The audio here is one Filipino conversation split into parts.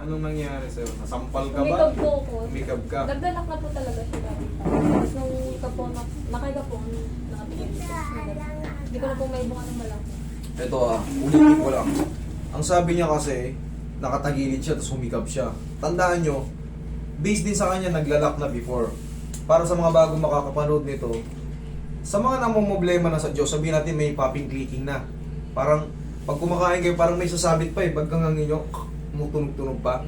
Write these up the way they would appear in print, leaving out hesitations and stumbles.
Anong nangyari sa'yo? Nasampal ka ba? Umikab po ako. Umikab ka? Naglalak na po talaga siya dati. Tapos nung umikab po, nakaiga po, nakatingin po. Hindi ko na po may bunga ng malaki. Ito ulitin ko lang. Ang sabi niya kasi, nakatagilid siya tapos humikab siya. Tandaan nyo, based din sa kanya, naglalak na before. Para sa mga bagong makakapanood nito, sa mga namumblema na sa Diyos, sabihin natin may popping clicking na. Parang, pag kumakain kayo, parang may sasabit pa eh. Pagkangangin nyo, tumutunog-tunog pa.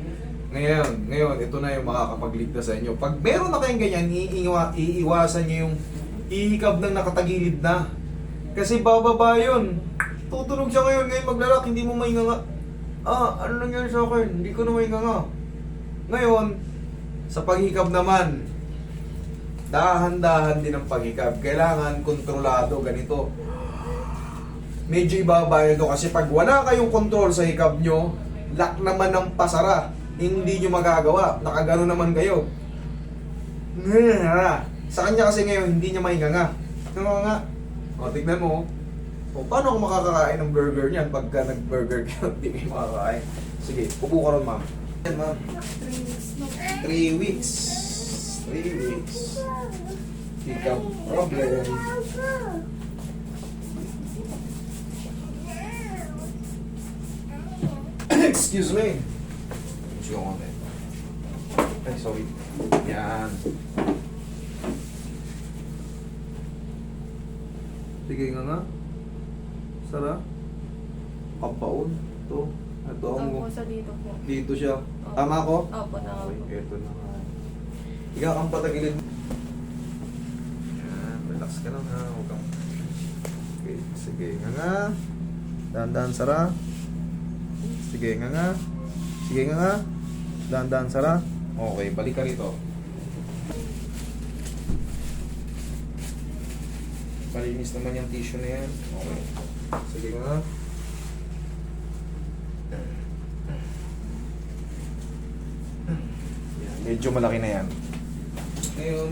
Ngayon, ito na yung makakapagligtas sa inyo. Pag meron na kayong ganyan, iiwasan nyo yung ihikab ng nakatagilid na. Kasi bababa yun. Tutunog siya ngayon maglalak, hindi mo mainga nga. Ano nangyari sa akin? Hindi ko na mainga nga. Ngayon, sa paghikab naman, dahan-dahan din ang paghikab. Kailangan kontrolado, ganito. Medyo ibaba yun to kasi pag wala kayong control sa hikab nyo, lock naman ng pasara. Hindi nyo magagawa. Nakagano naman kayo. Sa kanya kasi ngayon, hindi niya mainga nga. Ano nga? O, tignan mo. O, paano ako makakakain ng burger niyan pagka nag-burger ka? Hindi kayo makakain. Sige, upo ka ron, ma'am. Yan, ma'am. 3 weeks. 3 weeks. Hiccup problem. Excuse me. Excuse me. Ay, sorry. Yan. Sige nga. Sara. Kapaon. Ito. Ito ang Opo, sa dito po. dito siya. Opo. Tama ko? Opo, tama po. Okay, ito na nga. Ikaw kang patagilid. Yan, relax ka lang ha. Huwag kang... Okay, sige nga. Dahan-dahan Sara. Sige nga. Sige nga. Dahan-dahan Sara. Okay, balik ka rito. Malinis naman yung tissue na yan. Okay. Sige nga. Yan, medyo malaki na yan. Ngayon,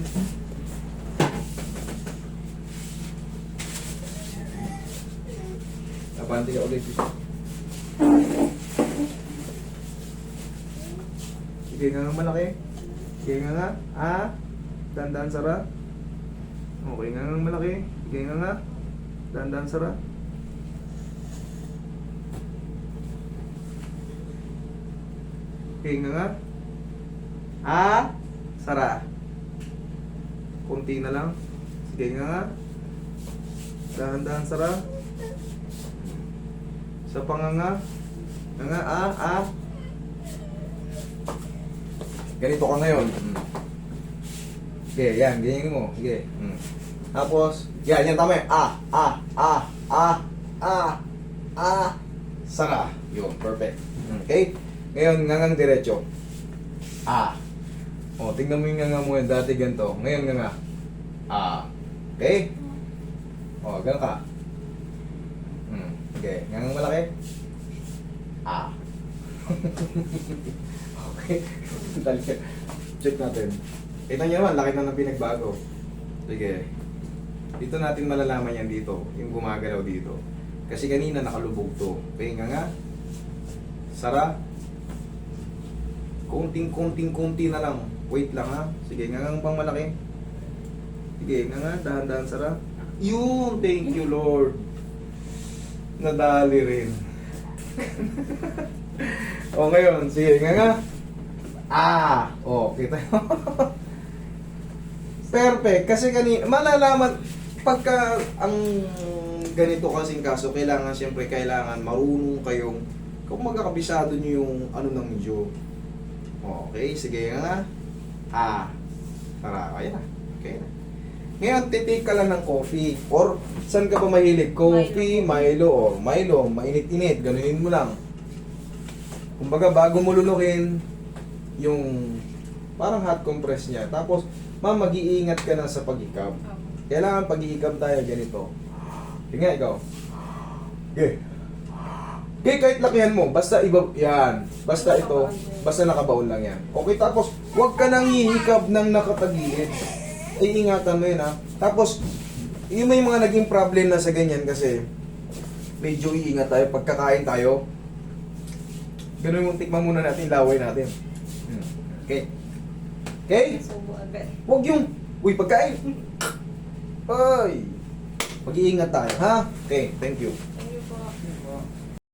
napandi ka ulit. Sige nga malaki. Sige nga. Dandan Sara. Okay nga malaki. Sige nga. Dandan Sara. Okay nga. Sara. Kunti na lang. Sige nga. Dahan-dahan Sara. Sa panganga. Nga. Ganito ka ngayon. Okay, yan. Ganyan mo. Okay. Tapos, yan tama eh. Sara. Yun, perfect. Okay? Ngayon, ngangang diretso. O, tingnan mo yung nganga mo yan. Dati ganito. Ngayon, nganga. Okay? O, ganun ka. Okay, ngangang malaki. Okay. Check natin. Ito nyo naman, laki na ng pinagbago. Sige. Dito natin malalaman yan dito. Yung gumagalaw dito. Kasi kanina nakalubog to. Okay nga. Sara. Kunting-kunti na lang. Wait lang ha. Sige nga pang malaki. Sige nga. Dahan-dahan Sara. Yun. Thank you Lord. Nadali rin. O ngayon. Sige nga. Kita nyo. Perfect. Kasi kanina, malalaman, pagka ang ganito kasing kaso, kailangan marunong kayong, kung magkakabisado nyo yung ano ng medyo. Okay, sige nga. Tara, kaya na. Okay na. Ngayon, titik ka lang ng coffee. Or, saan ka ba mahilig? Coffee, Milo, mainit-init. Ganunin mo lang. Kumbaga, bago mo lulukin, yung parang hot compress niya. Tapos, mag-iingat ka na sa pag-hikab. Kailangan pag-hikab tayo ganito. Tingnan ikaw. Okay. Okay, kahit lakihan mo, basta iba, yan. Basta ito, basta nakabaon lang yan. Okay, tapos, huwag ka nang hihikab ng nakatagilid. Ay, ingatan mo yun ha. Tapos, yung may mga naging problem na sa ganyan kasi, medyo iingat tayo, pagkakain tayo, Ganun yung tikman muna natin, laway natin. Okay. Okay? Subo agad. Huwag yung, uy, pagkain. Ay. Mag-iingat tayo, ha? Okay, thank you.